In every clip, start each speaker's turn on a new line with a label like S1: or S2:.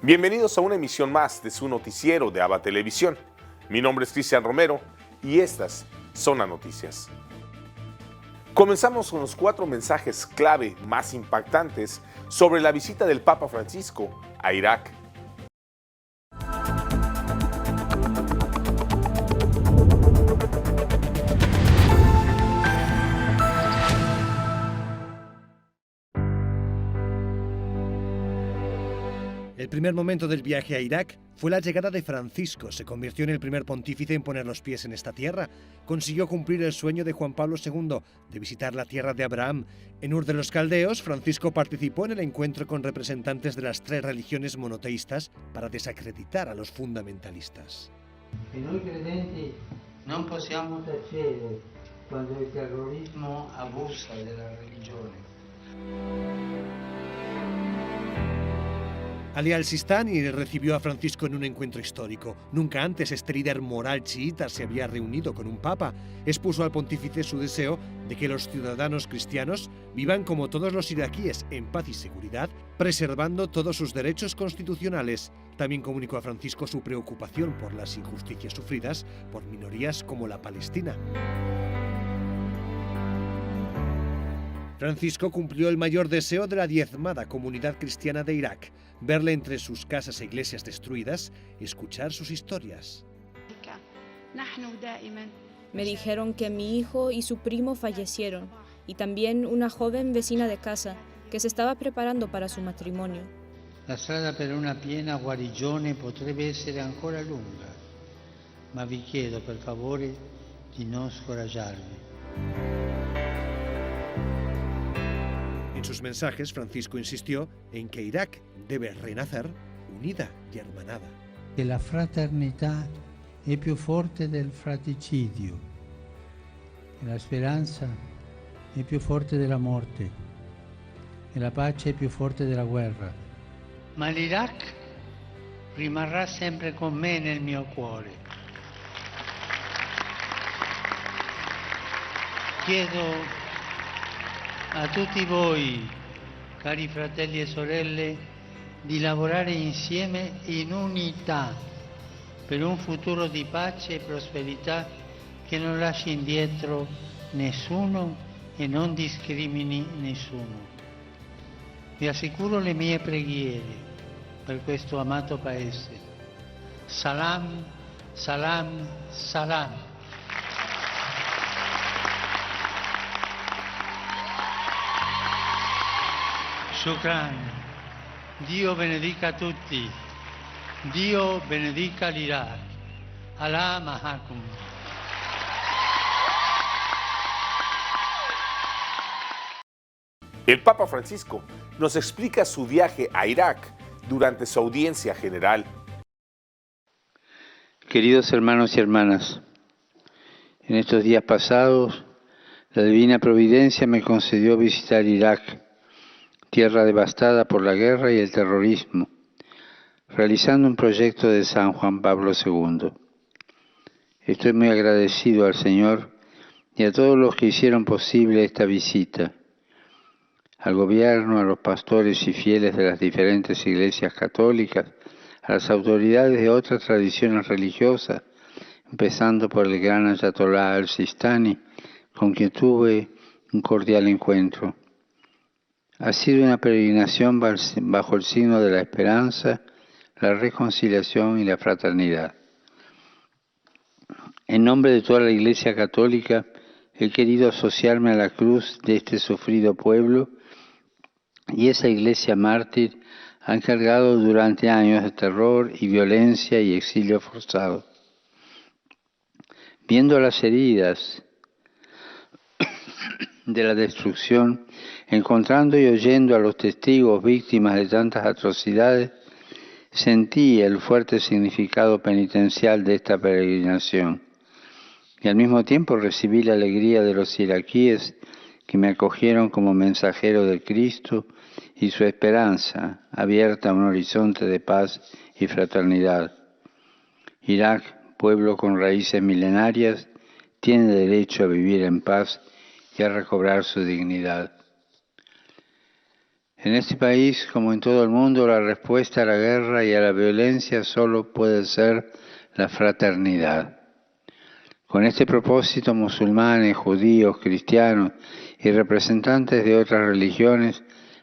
S1: Bienvenidos a una emisión más de su noticiero de ABA Televisión. Mi nombre es Cristian Romero y estas son las noticias. Comenzamos con los 4 mensajes clave más impactantes sobre la visita del Papa Francisco a Irak.
S2: El primer momento del viaje a Irak fue la llegada de Francisco. Se convirtió en el primer pontífice en poner los pies en esta tierra. Consiguió cumplir el sueño de Juan Pablo II de visitar la tierra de Abraham. En Ur de los Caldeos, Francisco participó en el encuentro con representantes de las 3 religiones monoteístas para desacreditar a los fundamentalistas.
S3: E noi credenti non possiamo tacere quando il terrorismo abusa della religione.
S2: Ali al-Sistani recibió a Francisco en un encuentro histórico. Nunca antes este líder moral chiita se había reunido con un papa. Expuso al pontífice su deseo de que los ciudadanos cristianos vivan como todos los iraquíes, en paz y seguridad, preservando todos sus derechos constitucionales. También comunicó a Francisco su preocupación por las injusticias sufridas por minorías como la palestina. Francisco cumplió el mayor deseo de la diezmada comunidad cristiana de Irak, verle entre sus casas e iglesias destruidas, escuchar sus historias.
S4: Me dijeron que mi hijo y su primo fallecieron, y también una joven vecina de casa que se estaba preparando para su matrimonio.
S3: La strada per una piena guarigione potrebbe essere ancora lunga, ma vi chiedo per favore di non scoraggiarvi.
S2: En sus mensajes, Francisco insistió en que Irak debe renacer unida y hermanada.
S3: Che la fraternità è più forte del fratricidio, e la speranza è più forte della morte, e la pace è più forte della guerra. Ma l'Iraq rimarrà sempre con me nel mio cuore. Chiedo a tutti voi, cari fratelli e sorelle, di lavorare insieme in unità per un futuro di pace e prosperità che non lasci indietro nessuno e non discrimini nessuno. Vi assicuro le mie preghiere per questo amato paese. Salam, salam, salam. Shukran. Dio benedica a tutti. Dio benedica l'Iraq. Allah Mahakum.
S1: El Papa Francisco nos explica su viaje a Irak durante su audiencia general.
S3: Queridos hermanos y hermanas, en estos días pasados, la Divina Providencia me concedió visitar Irak, tierra devastada por la guerra y el terrorismo, realizando un proyecto de San Juan Pablo II. Estoy muy agradecido al Señor y a todos los que hicieron posible esta visita, al gobierno, a los pastores y fieles de las diferentes iglesias católicas, a las autoridades de otras tradiciones religiosas, empezando por el gran Ayatolá al-Sistani, con quien tuve un cordial encuentro. Ha sido una peregrinación bajo el signo de la esperanza, la reconciliación y la fraternidad. En nombre de toda la Iglesia Católica, he querido asociarme a la cruz de este sufrido pueblo y esa Iglesia mártir ha encargado durante años de terror y violencia y exilio forzado. Viendo las heridas de la destrucción, encontrando y oyendo a los testigos víctimas de tantas atrocidades, sentí el fuerte significado penitencial de esta peregrinación y al mismo tiempo recibí la alegría de los iraquíes que me acogieron como mensajero de Cristo y su esperanza abierta a un horizonte de paz y fraternidad. Irak, pueblo con raíces milenarias, tiene derecho a vivir en paz y a recobrar su dignidad. En este país, como en todo el mundo, la respuesta a la guerra y a la violencia solo puede ser la fraternidad. Con este propósito, musulmanes, judíos, cristianos y representantes de otras religiones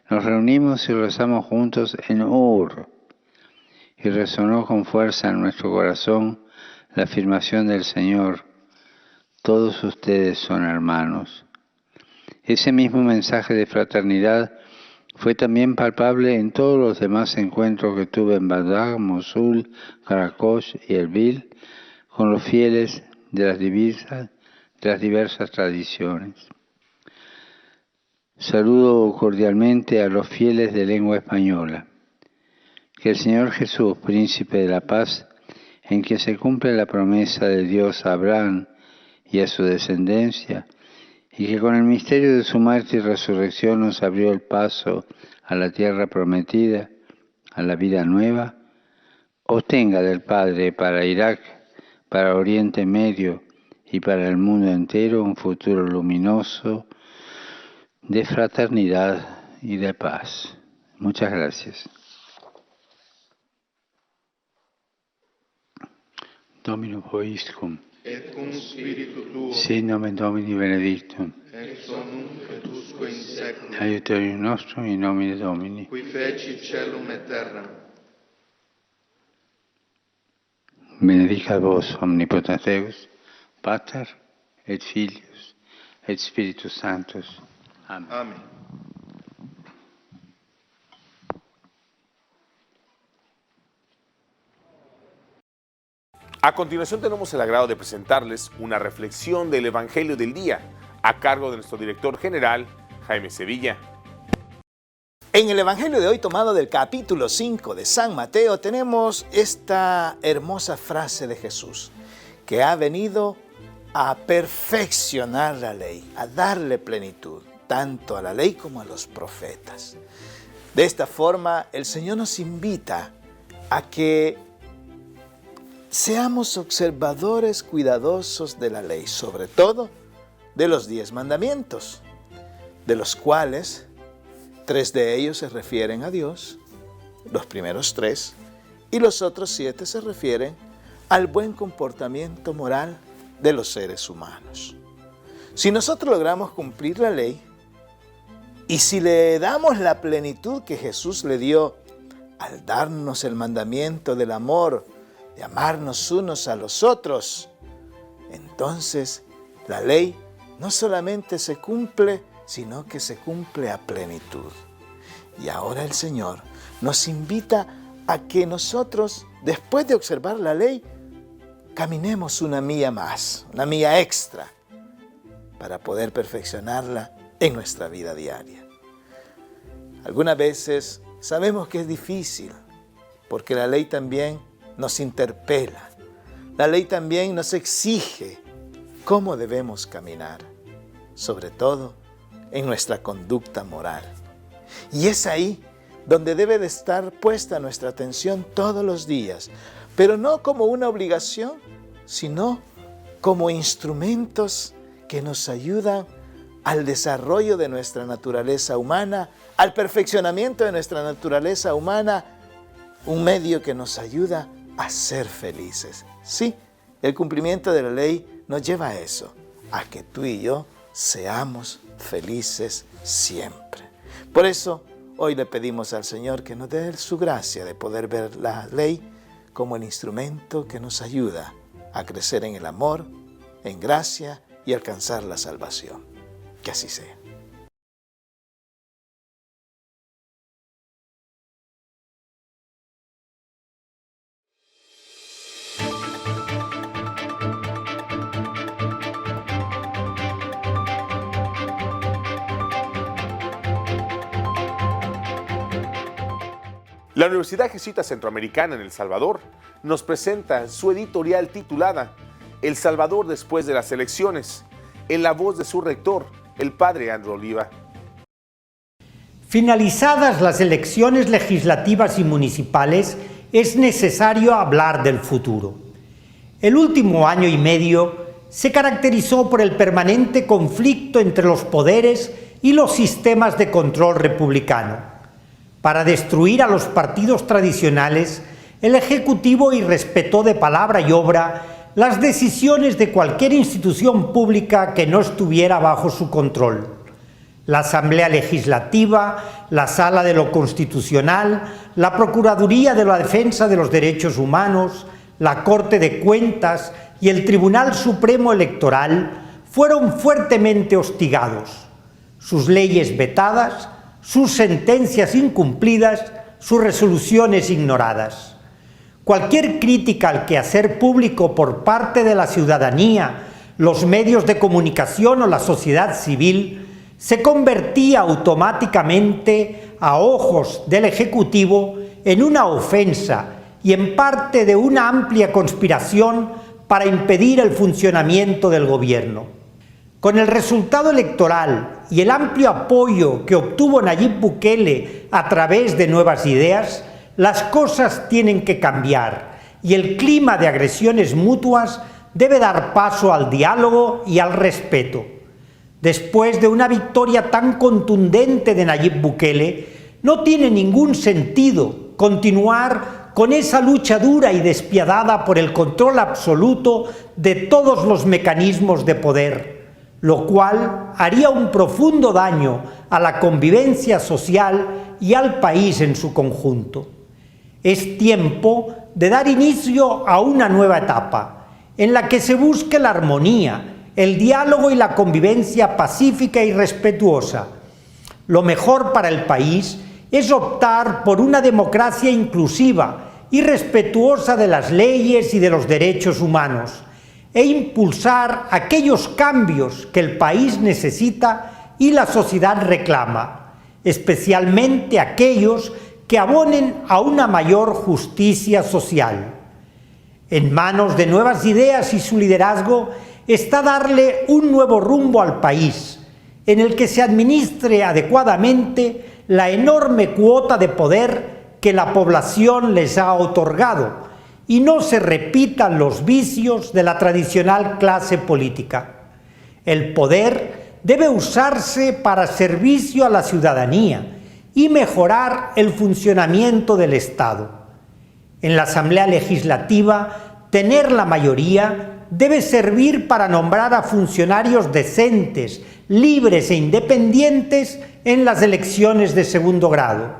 S3: nos reunimos y rezamos juntos en Ur. Y resonó con fuerza en nuestro corazón la afirmación del Señor: todos ustedes son hermanos. Ese mismo mensaje de fraternidad fue también palpable en todos los demás encuentros que tuve en Bagdad, Mosul, Karakosh y Erbil con los fieles de las diversas tradiciones. Saludo cordialmente a los fieles de lengua española. Que el Señor Jesús, Príncipe de la Paz, en que se cumple la promesa de Dios a Abraham y a su descendencia, y que con el misterio de su muerte y resurrección nos abrió el paso a la tierra prometida, a la vida nueva, obtenga del Padre para Irak, para Oriente Medio y para el mundo entero un futuro luminoso de fraternidad y de paz. Muchas gracias. Dominus vobiscum.
S5: Et cum spiritu tuo,
S3: Sit nomen Domini benedictum.
S5: ex hoc nunc et usque in seculum,
S3: Aiuterium nostrum in nomine Domini.
S5: qui feci caelum et terram.
S3: Benedicat vos omnipotens Deus, Pater et Filius et Spiritus Sanctus. Amén.
S5: Amén.
S1: A continuación tenemos el agrado de presentarles una reflexión del Evangelio del Día a cargo de nuestro director general, Jaime Sevilla.
S6: En el Evangelio de hoy, tomado del capítulo 5 de San Mateo, tenemos esta hermosa frase de Jesús, que ha venido a perfeccionar la ley, a darle plenitud, tanto a la ley como a los profetas. De esta forma, el Señor nos invita a que seamos observadores cuidadosos de la ley, sobre todo de los 10 mandamientos, de los cuales 3 de ellos se refieren a Dios, los primeros 3, y los otros 7 se refieren al buen comportamiento moral de los seres humanos. Si nosotros logramos cumplir la ley, y si le damos la plenitud que Jesús le dio al darnos el mandamiento del amor, de amarnos unos a los otros, entonces la ley no solamente se cumple, sino que se cumple a plenitud. Y ahora el Señor nos invita a que nosotros, después de observar la ley, caminemos una milla más, una milla extra, para poder perfeccionarla en nuestra vida diaria. Algunas veces sabemos que es difícil, porque la ley también nos interpela. La ley también nos exige cómo debemos caminar, sobre todo en nuestra conducta moral. Y es ahí donde debe de estar puesta nuestra atención todos los días, pero no como una obligación, sino como instrumentos que nos ayudan al desarrollo de nuestra naturaleza humana, al perfeccionamiento de nuestra naturaleza humana, un medio que nos ayuda a ser felices. Sí, el cumplimiento de la ley nos lleva a eso, a que tú y yo seamos felices siempre. Por eso, hoy le pedimos al Señor que nos dé su gracia de poder ver la ley como el instrumento que nos ayuda a crecer en el amor, en gracia y alcanzar la salvación. Que así sea.
S1: La Universidad Jesuita Centroamericana en El Salvador nos presenta su editorial titulada El Salvador después de las elecciones, en la voz de su rector, el padre Andrew Oliva.
S7: Finalizadas las elecciones legislativas y municipales, es necesario hablar del futuro. El último año y medio se caracterizó por el permanente conflicto entre los poderes y los sistemas de control republicano. Para destruir a los partidos tradicionales, el Ejecutivo irrespetó de palabra y obra las decisiones de cualquier institución pública que no estuviera bajo su control. La Asamblea Legislativa, la Sala de lo Constitucional, la Procuraduría de la Defensa de los Derechos Humanos, la Corte de Cuentas y el Tribunal Supremo Electoral fueron fuertemente hostigados, sus leyes vetadas, sus sentencias incumplidas, sus resoluciones ignoradas. Cualquier crítica al quehacer público por parte de la ciudadanía, los medios de comunicación o la sociedad civil se convertía automáticamente, a ojos del Ejecutivo, en una ofensa y en parte de una amplia conspiración para impedir el funcionamiento del gobierno. Con el resultado electoral y el amplio apoyo que obtuvo Nayib Bukele a través de Nuevas Ideas, las cosas tienen que cambiar y el clima de agresiones mutuas debe dar paso al diálogo y al respeto. Después de una victoria tan contundente de Nayib Bukele, no tiene ningún sentido continuar con esa lucha dura y despiadada por el control absoluto de todos los mecanismos de poder, lo cual haría un profundo daño a la convivencia social y al país en su conjunto. Es tiempo de dar inicio a una nueva etapa, en la que se busque la armonía, el diálogo y la convivencia pacífica y respetuosa. Lo mejor para el país es optar por una democracia inclusiva y respetuosa de las leyes y de los derechos humanos, e impulsar aquellos cambios que el país necesita y la sociedad reclama, especialmente aquellos que abonen a una mayor justicia social. En manos de Nuevas Ideas y su liderazgo está darle un nuevo rumbo al país, en el que se administre adecuadamente la enorme cuota de poder que la población les ha otorgado y no se repitan los vicios de la tradicional clase política. El poder debe usarse para servicio a la ciudadanía y mejorar el funcionamiento del Estado. En la Asamblea Legislativa, tener la mayoría debe servir para nombrar a funcionarios decentes, libres e independientes en las elecciones de segundo grado,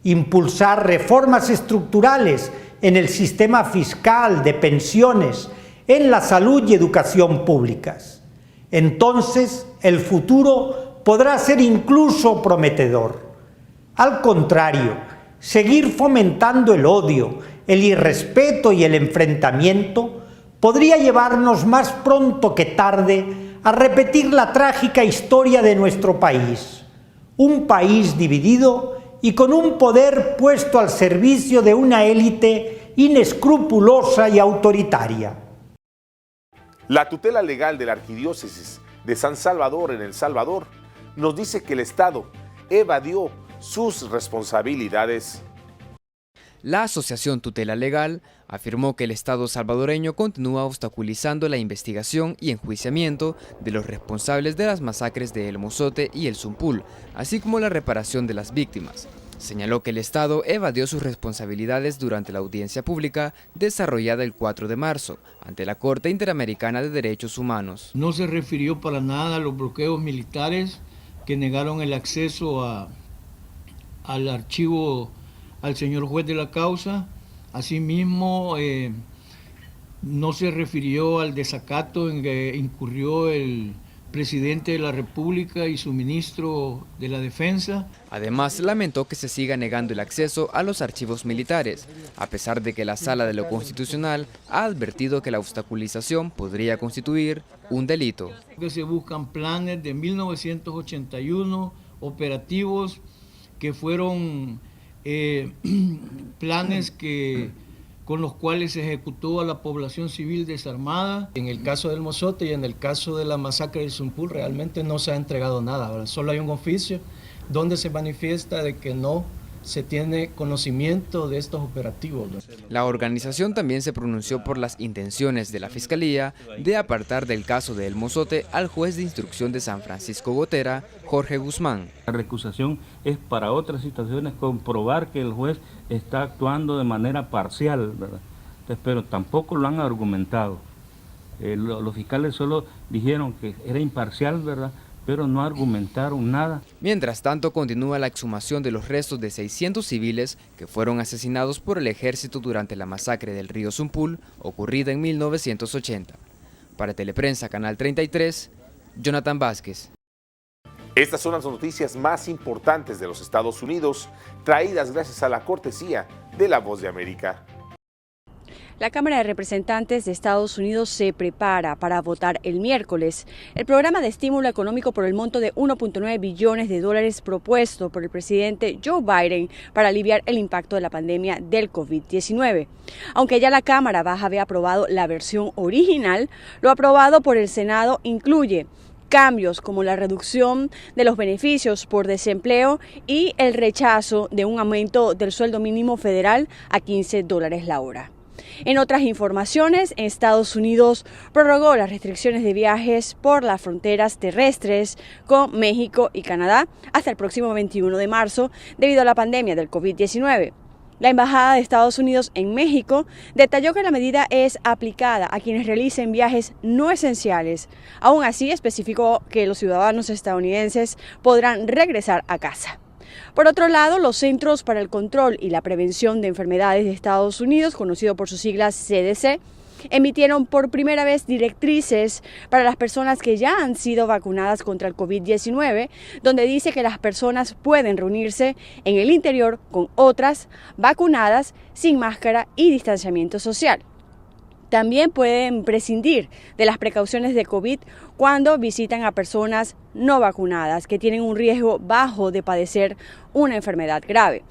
S7: impulsar reformas estructurales en el sistema fiscal, de pensiones, en la salud y educación públicas. Entonces, el futuro podrá ser incluso prometedor. Al contrario, seguir fomentando el odio, el irrespeto y el enfrentamiento podría llevarnos más pronto que tarde a repetir la trágica historia de nuestro país. Un país dividido y con un poder puesto al servicio de una élite inescrupulosa y autoritaria.
S1: La tutela legal de la Arquidiócesis de San Salvador en El Salvador nos dice que el Estado evadió sus responsabilidades.
S8: La Asociación Tutela Legal afirmó que el Estado salvadoreño continúa obstaculizando la investigación y enjuiciamiento de los responsables de las masacres de El Mozote y El Zumpul, así como la reparación de las víctimas. Señaló que el Estado evadió sus responsabilidades durante la audiencia pública desarrollada el 4 de marzo ante la Corte Interamericana de Derechos Humanos.
S9: No se refirió para nada a los bloqueos militares que negaron el acceso al archivo al señor juez de la causa. Asimismo, no se refirió al desacato en que incurrió el presidente de la República y su ministro de la Defensa.
S8: Además, lamentó que se siga negando el acceso a los archivos militares, a pesar de que la Sala de lo Constitucional ha advertido que la obstaculización podría constituir un delito.
S9: Que se buscan planes de 1981, operativos que fueron planes con los cuales se ejecutó a la población civil desarmada. En el caso del Mozote y en el caso de la masacre del Zumpul realmente no se ha entregado nada. Ahora, solo hay un oficio donde se manifiesta de que no se tiene conocimiento de estos operativos.
S8: La organización también se pronunció por las intenciones de la Fiscalía de apartar del caso de El Mozote al juez de instrucción de San Francisco Gotera, Jorge Guzmán.
S10: La recusación es para otras situaciones comprobar que el juez está actuando de manera parcial, ¿verdad? Entonces, pero tampoco lo han argumentado. Los fiscales solo dijeron que era imparcial, ¿verdad?, pero no argumentaron nada.
S8: Mientras tanto, continúa la exhumación de los restos de 600 civiles que fueron asesinados por el ejército durante la masacre del río Zumpul, ocurrida en 1980. Para Teleprensa, Canal 33, Jonathan Vázquez.
S1: Estas son las noticias más importantes de los Estados Unidos, traídas gracias a la cortesía de La Voz de América.
S11: La Cámara de Representantes de Estados Unidos se prepara para votar el miércoles el programa de estímulo económico por el monto de 1.9 billones de dólares propuesto por el presidente Joe Biden para aliviar el impacto de la pandemia del COVID-19. Aunque ya la Cámara Baja había aprobado la versión original, lo aprobado por el Senado incluye cambios como la reducción de los beneficios por desempleo y el rechazo de un aumento del sueldo mínimo federal a $15 la hora. En otras informaciones, Estados Unidos prorrogó las restricciones de viajes por las fronteras terrestres con México y Canadá hasta el próximo 21 de marzo debido a la pandemia del COVID-19. La Embajada de Estados Unidos en México detalló que la medida es aplicada a quienes realicen viajes no esenciales. Aún así, especificó que los ciudadanos estadounidenses podrán regresar a casa. Por otro lado, los Centros para el Control y la Prevención de Enfermedades de Estados Unidos, conocido por sus siglas CDC, emitieron por primera vez directrices para las personas que ya han sido vacunadas contra el COVID-19, donde dice que las personas pueden reunirse en el interior con otras vacunadas sin máscara y distanciamiento social. También pueden prescindir de las precauciones de COVID cuando visitan a personas no vacunadas que tienen un riesgo bajo de padecer una enfermedad grave.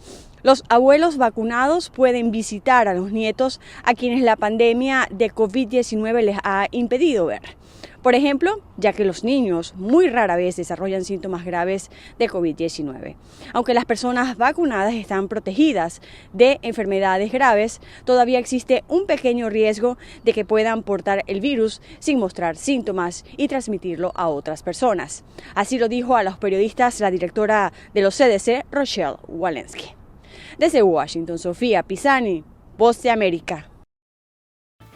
S11: Los abuelos vacunados pueden visitar a los nietos a quienes la pandemia de COVID-19 les ha impedido ver. Por ejemplo, ya que los niños muy rara vez desarrollan síntomas graves de COVID-19. Aunque las personas vacunadas están protegidas de enfermedades graves, todavía existe un pequeño riesgo de que puedan portar el virus sin mostrar síntomas y transmitirlo a otras personas. Así lo dijo a los periodistas la directora de los CDC, Rochelle Walensky. Desde Washington, Sofía Pisani, Voz de América.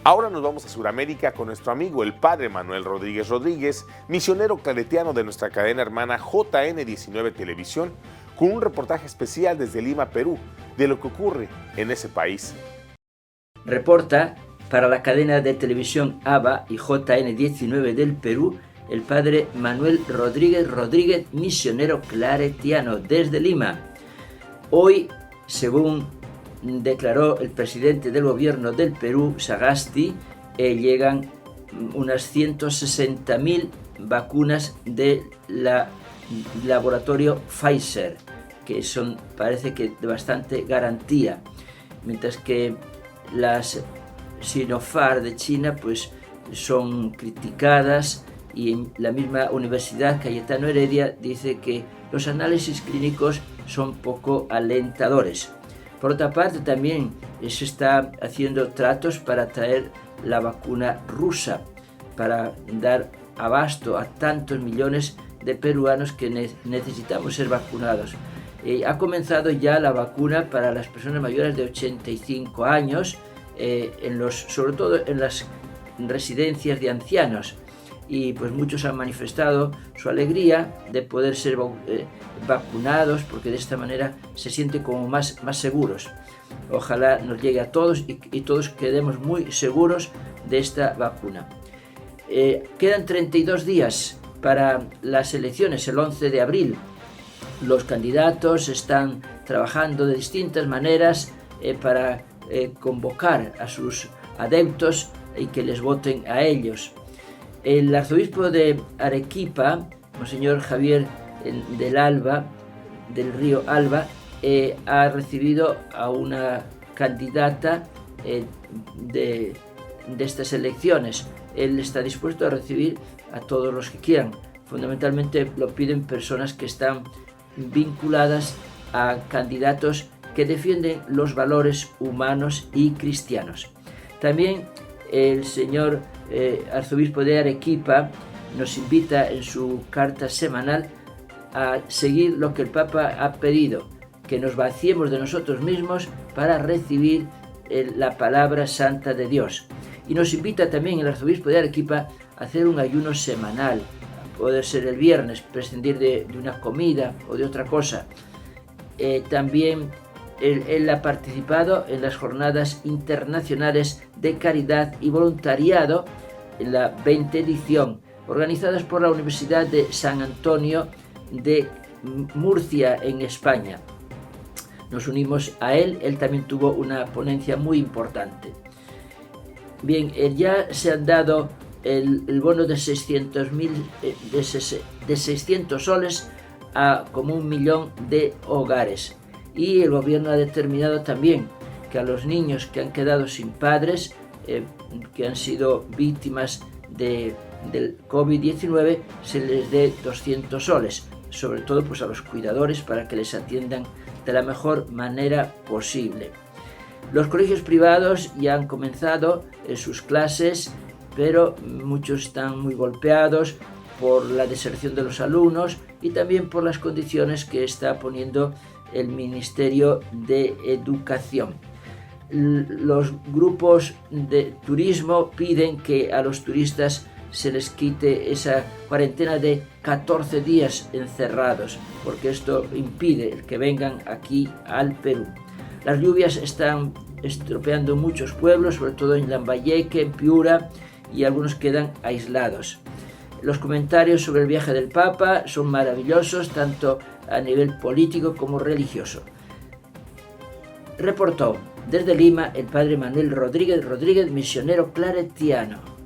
S1: Ahora nos vamos a Sudamérica con nuestro amigo el padre Manuel Rodríguez Rodríguez, misionero claretiano de nuestra cadena hermana JN19 Televisión, con un reportaje especial desde Lima, Perú, de lo que ocurre en ese país.
S12: Reporta para la cadena de televisión ABA y JN19 del Perú, el padre Manuel Rodríguez Rodríguez, misionero claretiano desde Lima. Hoy, según declaró el presidente del gobierno del Perú, Sagasti, llegan unas 160.000 vacunas del laboratorio Pfizer, que son, parece que de bastante garantía, mientras que las Sinopharm de China pues son criticadas, y en la misma Universidad Cayetano Heredia dice que los análisis clínicos son poco alentadores. Por otra parte, también se está haciendo tratos para traer la vacuna rusa, para dar abasto a tantos millones de peruanos que necesitamos ser vacunados. Ha comenzado ya la vacuna para las personas mayores de 85 años, sobre todo en las residencias de ancianos. Y pues muchos han manifestado su alegría de poder ser vacunados, porque de esta manera se sienten como más seguros. Ojalá nos llegue a todos y todos quedemos muy seguros de esta vacuna. Quedan 32 días para las elecciones, el 11 de abril. Los candidatos están trabajando de distintas maneras para convocar a sus adeptos y que les voten a ellos. El arzobispo de Arequipa, Monseñor Javier del Río Alba, ha recibido a una candidata de estas elecciones. Él está dispuesto a recibir a todos los que quieran. Fundamentalmente lo piden personas que están vinculadas a candidatos que defienden los valores humanos y cristianos. También el señor arzobispo de Arequipa nos invita en su carta semanal a seguir lo que el Papa ha pedido, que nos vaciemos de nosotros mismos para recibir la palabra santa de Dios. Y nos invita también el arzobispo de Arequipa a hacer un ayuno semanal, puede ser el viernes, prescindir de una comida o de otra cosa. También él ha participado en las jornadas internacionales de caridad y voluntariado en la 20ª edición, organizadas por la Universidad de San Antonio de Murcia en España. Nos unimos a él también tuvo una ponencia muy importante. Bien, ya se han dado el bono de 600 soles a como 1 millón de hogares. Y el gobierno ha determinado también que a los niños que han quedado sin padres, que han sido víctimas del COVID-19, se les dé 200 soles, sobre todo pues a los cuidadores, para que les atiendan de la mejor manera posible. Los colegios privados ya han comenzado sus clases, pero muchos están muy golpeados por la deserción de los alumnos y también por las condiciones que está poniendo el Ministerio de Educación. Los grupos de turismo piden que a los turistas se les quite esa cuarentena de 14 días encerrados, porque esto impide que vengan aquí al Perú. Las lluvias están estropeando muchos pueblos, sobre todo en Lambayeque, en Piura, y algunos quedan aislados. Los comentarios sobre el viaje del Papa son maravillosos, tanto a nivel político como religioso. Reportó desde Lima el padre Manuel Rodríguez, misionero claretiano.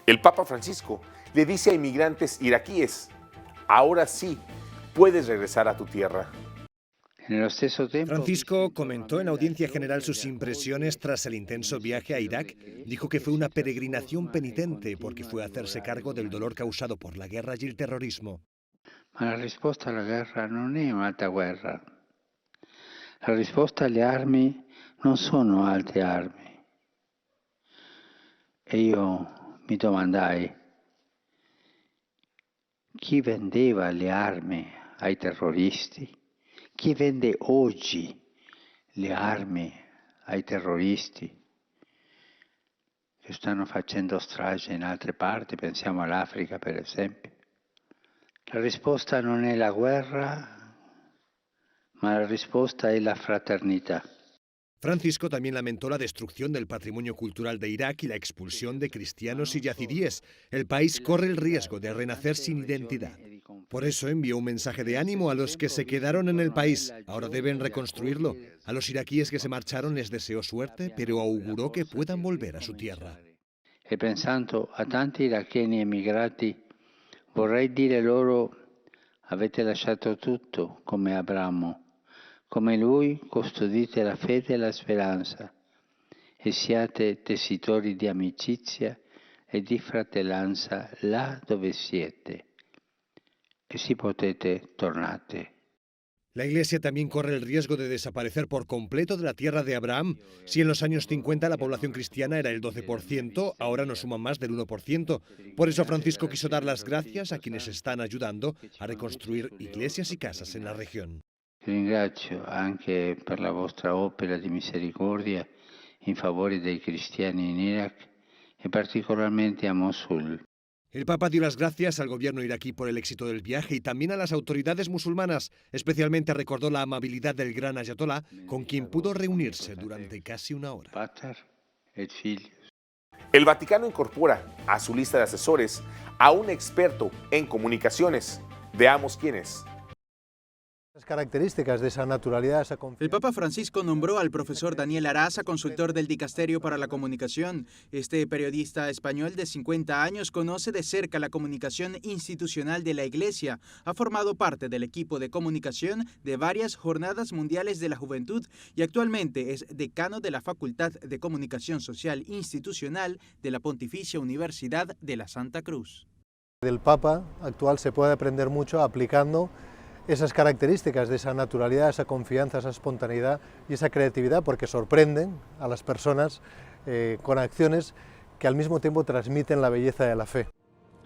S1: El Papa Francisco le dice a inmigrantes iraquíes: ahora sí puedes regresar a tu tierra.
S2: Francisco comentó en audiencia general sus impresiones tras el intenso viaje a Irak. Dijo que fue una peregrinación penitente porque fue a hacerse cargo del dolor causado por la guerra y el terrorismo.
S3: Ma la risposta alla guerra non è un'altra guerra. La risposta alle armi non sono altre armi. E io mi domandai: chi vendeva le armi ai terroristi? Chi vende oggi le armi ai terroristi che stanno facendo strage in altre parti? Pensiamo all'Africa, per esempio. La risposta non è la guerra, ma la risposta è la fraternità.
S2: Francisco también lamentó la destrucción del patrimonio cultural de Irak y la expulsión de cristianos y yazidíes. El país corre el riesgo de renacer sin identidad. Por eso envió un mensaje de ánimo a los que se quedaron en el país. Ahora deben reconstruirlo. A los iraquíes que se marcharon les deseó suerte, pero auguró que puedan volver a su tierra.
S3: E pensando a tanti iracheni emigrati, vorrei dire loro: avete lasciato tutto come Abramo. Come lui custodite la fede e la speranza e siate tessitori di amicizia e di fratellanza là dove siete. E si potete tornate.
S2: La Iglesia también corre el riesgo de desaparecer por completo de la tierra de Abraham. Si en los años 50 la población cristiana era el 12%, ahora no suma más del 1%. Por eso Francisco quiso dar las gracias a quienes están ayudando a reconstruir iglesias y casas en la región.
S3: Ringrazio anche per la vostra opera di misericordia in favore dei cristiani in Iraq e particolarmente a Mosul.
S2: El Papa dio las gracias al gobierno iraquí por el éxito del viaje y también a las autoridades musulmanas. Especialmente recordó la amabilidad del gran ayatolá, con quien pudo reunirse durante casi una hora.
S3: Pater et Filius.
S1: El Vaticano incorpora a su lista de asesores a un experto en comunicaciones. Veamos quién es.
S13: Las características de esa naturalidad, esa confianza.
S14: El Papa Francisco nombró al profesor Daniel Araza consultor del Dicasterio para la Comunicación. Este periodista español de 50 años conoce de cerca la comunicación institucional de la Iglesia. Ha formado parte del equipo de comunicación de varias jornadas mundiales de la juventud y actualmente es decano de la Facultad de Comunicación Social Institucional de la Pontificia Universidad de la Santa Cruz.
S13: Del Papa actual se puede aprender mucho aplicando esas características de esa naturalidad, esa confianza, esa espontaneidad y esa creatividad, porque sorprenden a las personas con acciones que al mismo tiempo transmiten la belleza de la fe.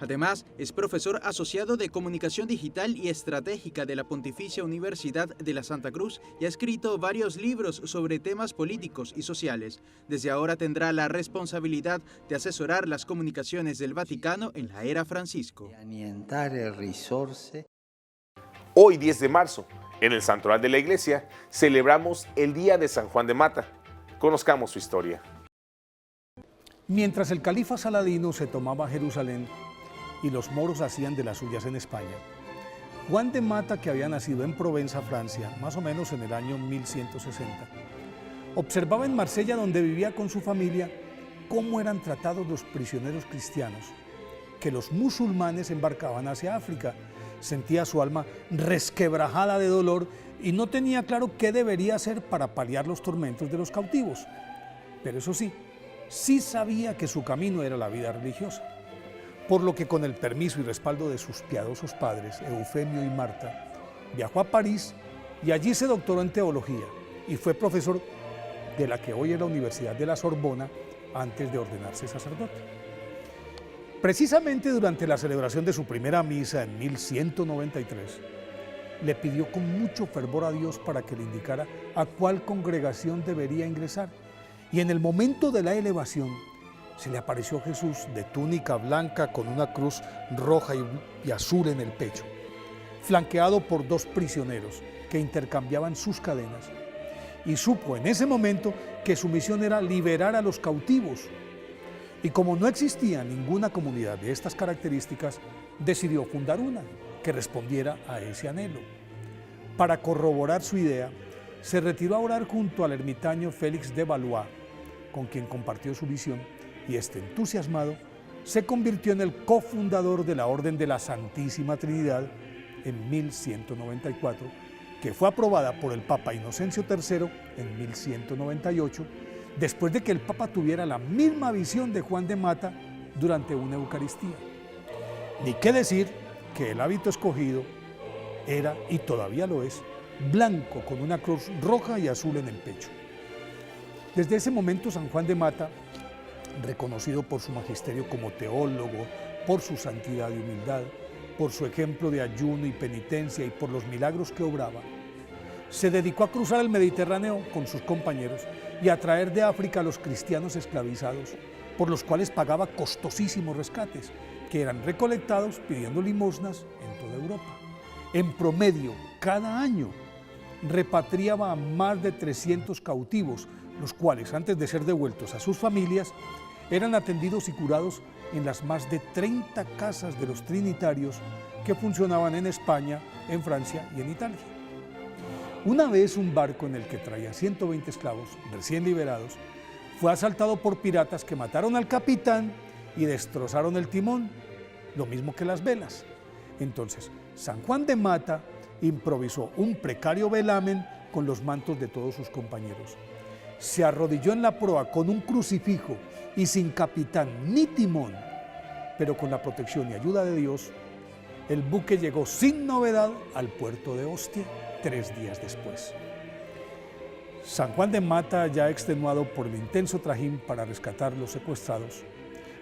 S14: Además, es profesor asociado de Comunicación Digital y Estratégica de la Pontificia Universidad de la Santa Cruz y ha escrito varios libros sobre temas políticos y sociales. Desde ahora tendrá la responsabilidad de asesorar las comunicaciones del Vaticano en la era Francisco.
S1: Hoy, 10 de marzo, en el Santoral de la Iglesia, celebramos el Día de San Juan de Mata. Conozcamos su historia.
S15: Mientras el califa Saladino se tomaba Jerusalén y los moros hacían de las suyas en España, Juan de Mata, que había nacido en Provenza, Francia, más o menos en el año 1160, observaba en Marsella, donde vivía con su familia, cómo eran tratados los prisioneros cristianos, que los musulmanes embarcaban hacia África. Sentía su alma resquebrajada de dolor y no tenía claro qué debería hacer para paliar los tormentos de los cautivos. Pero eso sí sabía que su camino era la vida religiosa. Por lo que, con el permiso y respaldo de sus piadosos padres, Eufemio y Marta, viajó a París y allí se doctoró en teología y fue profesor de la que hoy es la Universidad de la Sorbona antes de ordenarse sacerdote. Precisamente durante la celebración de su primera misa en 1193, le pidió con mucho fervor a Dios para que le indicara a cuál congregación debería ingresar. Y en el momento de la elevación, se le apareció Jesús de túnica blanca con una cruz roja y azul en el pecho, flanqueado por dos prisioneros que intercambiaban sus cadenas. Y supo en ese momento que su misión era liberar a los cautivos. Y como no existía ninguna comunidad de estas características, decidió fundar una que respondiera a ese anhelo. Para corroborar su idea, se retiró a orar junto al ermitaño Félix de Valois, con quien compartió su visión, y entusiasmado, se convirtió en el cofundador de la Orden de la Santísima Trinidad en 1194, que fue aprobada por el Papa Inocencio III en 1198, después de que el Papa tuviera la misma visión de Juan de Mata durante una Eucaristía. Ni qué decir que el hábito escogido era, y todavía lo es, blanco con una cruz roja y azul en el pecho. Desde ese momento, San Juan de Mata, reconocido por su magisterio como teólogo, por su santidad y humildad, por su ejemplo de ayuno y penitencia y por los milagros que obraba, se dedicó a cruzar el Mediterráneo con sus compañeros y a traer de África a los cristianos esclavizados, por los cuales pagaba costosísimos rescates, que eran recolectados pidiendo limosnas en toda Europa. En promedio, cada año, repatriaba a más de 300 cautivos, los cuales, antes de ser devueltos a sus familias, eran atendidos y curados en las más de 30 casas de los trinitarios que funcionaban en España, en Francia y en Italia. Una vez un barco en el que traía 120 esclavos recién liberados fue asaltado por piratas que mataron al capitán y destrozaron el timón, lo mismo que las velas. Entonces, San Juan de Mata improvisó un precario velamen con los mantos de todos sus compañeros. Se arrodilló en la proa con un crucifijo y sin capitán ni timón, pero con la protección y ayuda de Dios, el buque llegó sin novedad al puerto de Ostia 3 días después. San Juan de Mata, ya extenuado por el intenso trajín para rescatar los secuestrados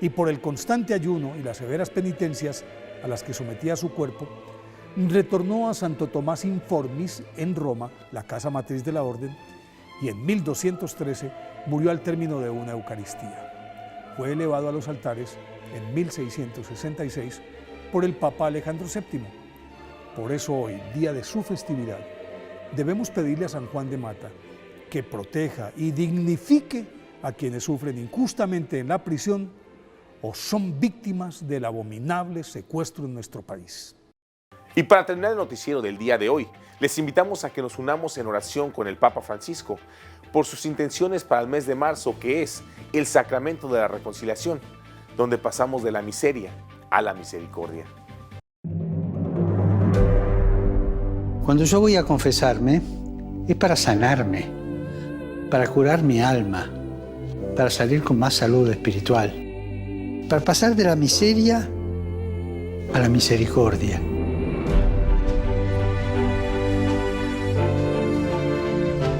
S15: y por el constante ayuno y las severas penitencias a las que sometía su cuerpo, retornó a Santo Tomás Informis en Roma, la casa matriz de la orden, y en 1213 murió al término de una Eucaristía. Fue elevado a los altares en 1666 por el Papa Alejandro VII. Por eso hoy, día de su festividad, debemos pedirle a San Juan de Mata que proteja y dignifique a quienes sufren injustamente en la prisión o son víctimas del abominable secuestro en nuestro país.
S1: Y para terminar el noticiero del día de hoy, Les invitamos a que nos unamos en oración con el Papa Francisco por sus intenciones para el mes de marzo, que es el sacramento de la reconciliación, donde pasamos de la miseria a la misericordia.
S16: Cuando yo voy a confesarme, es para sanarme, para curar mi alma, para salir con más salud espiritual, para pasar de la miseria a la misericordia.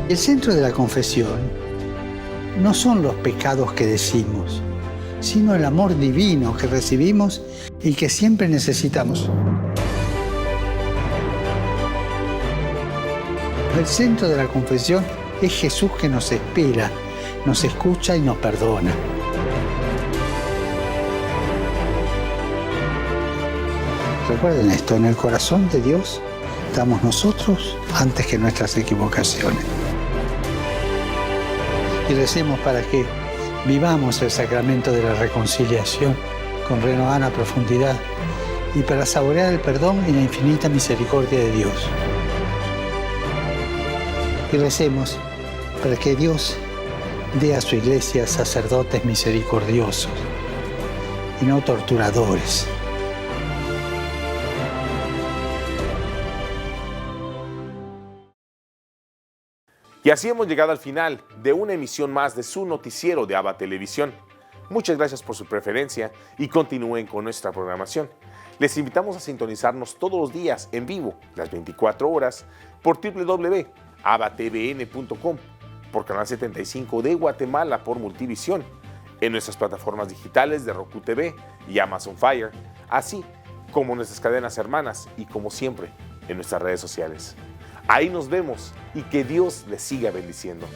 S16: El centro de la confesión no son los pecados que decimos, sino el amor divino que recibimos y que siempre necesitamos. El centro de la confesión es Jesús, que nos espera, nos escucha y nos perdona. Recuerden esto, en el corazón de Dios estamos nosotros antes que nuestras equivocaciones. Y recemos para que vivamos el sacramento de la reconciliación con renovada profundidad y para saborear el perdón y la infinita misericordia de Dios. Y recemos para que Dios dé a su iglesia sacerdotes misericordiosos y no torturadores.
S1: Y así hemos llegado al final de una emisión más de su noticiero de ABA Televisión. Muchas gracias por su preferencia y continúen con nuestra programación. Les invitamos a sintonizarnos todos los días en vivo, las 24 horas, por www.abatvn.com, por Canal 75 de Guatemala por Multivisión, en nuestras plataformas digitales de Roku TV y Amazon Fire, así como nuestras cadenas hermanas y, como siempre, en nuestras redes sociales. Ahí nos vemos y que Dios les siga bendiciendo.